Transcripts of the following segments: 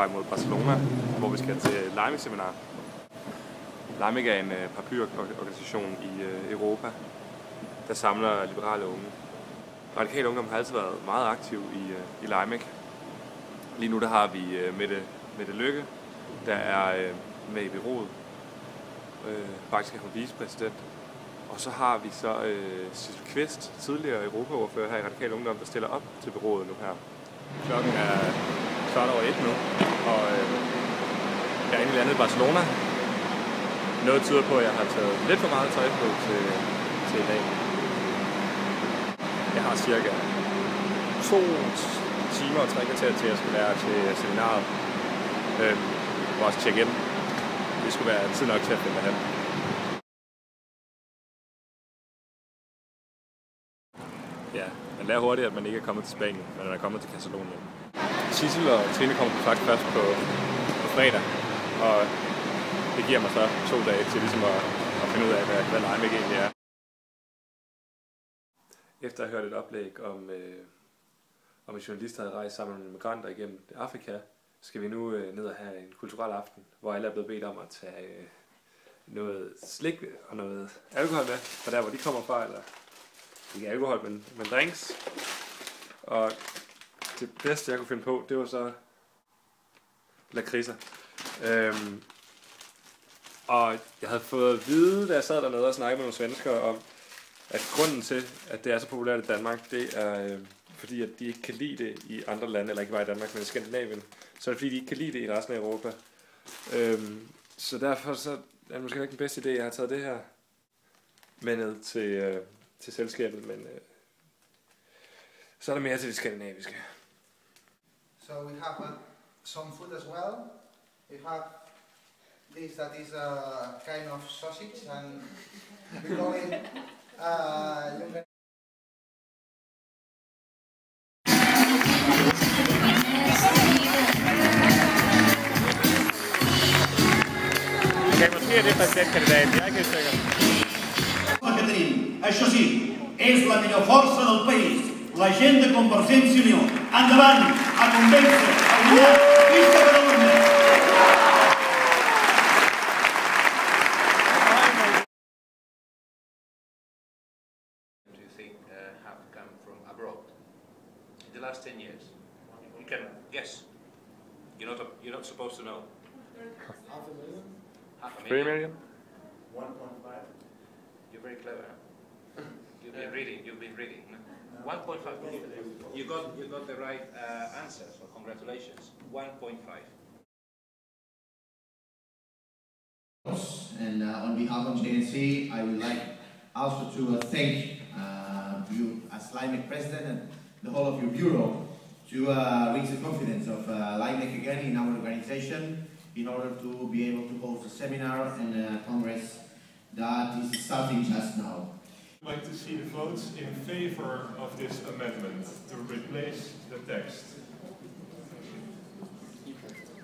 vej mod Barcelona, hvor vi skal til LAIMEC-seminar. LAIMEC er en paraplyorganisation i Europa, der samler liberale unge. Radikal Ungdom har altid været meget aktiv i LAIMEC. Lige nu der har vi Mette Lykke, der er med i bureauet. Faktisk er hun vicepræsident. Og så har vi så Sissel Kvist, tidligere europaordfører her i Radikal Ungdom, der stiller op til bureauet nu her. Klokken er 1:15 nu, og jeg er inde i landet i Barcelona. Noget tyder på, at jeg har taget lidt for meget tøj på til i dag. Jeg har cirka 2 timer og 3 kvarter til at skulle lære til seminaret. Og også tjekke ind. Det skulle være tid nok til at finde hen. Ja, man lærer hurtigt, at man ikke er kommet til Spanien, men man er kommet til Catalonien. Sissel og Trine kommer faktisk først på fredag, og det giver mig så 2 dage til ligesom at finde ud af, hvad LAIMEC egentlig er. Efter at have hørt et oplæg om en journalist, der havde rejst sammen med migranter igennem Afrika, skal vi nu ned og have en kulturel aften, hvor alle er blevet bedt om at tage noget slik og noget alkohol med, fra der hvor de kommer fra, eller ikke alkohol, men drinks. Og det bedste jeg kunne finde på, det var så lakridser. Og jeg havde fået at vide, da jeg sad dernede og snakkede med nogle svenskere om, at grunden til, at det er så populært i Danmark, det er fordi, at de ikke kan lide det i andre lande, eller ikke bare i Danmark, men i Skandinavien. Så er det fordi, de ikke kan lide det i resten af Europa. Så derfor så er det måske ikke den bedste idé, jeg har taget det her med ned til selskabet, men så er der mere til det skandinaviske. So we have some food as well. We have this that is a kind of sausage, and we call it Okay, måske er det præsidentkandidaten, jeg er ikke helt sikker. Que tenim, això sí, és la millor força del país, la gent de Convergència i Unió. Endavant, a convèncer, a unió, visca Catalunya! Do you think have come from abroad in the last 10 years? You can guess. You're not supposed to know. half a million. Half a 3 million. million? 1.5. You're very clever. You've been reading. 1.5 million. You got the right answer. So congratulations. 1.5. And on behalf of JNC, I would like also to thank you as LAIMEC president and the whole of your bureau to reach the confidence of LAIMEC again in our organization in order to be able to host a seminar and a congress that is starting just now. I'd like to see the votes in favor of this amendment to replace the text.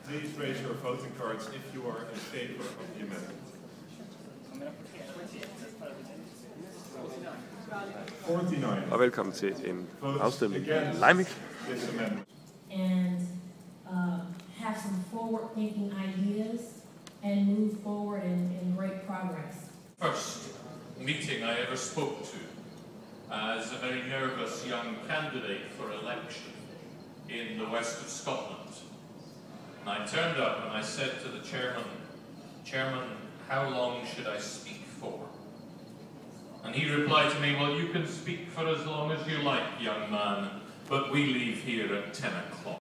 Please raise your voting cards if you are in favor of the amendment. 49. Og velkommen til en afstemning i LAIMEC. And have some forward-thinking ideas and move forward in great progress. First meeting I ever spoke to as a very nervous young candidate for election in the west of Scotland. And I turned up and I said to the Chairman, how long should I speak for? And he replied to me, well, you can speak for as long as you like, young man, but we leave here at 10 o'clock.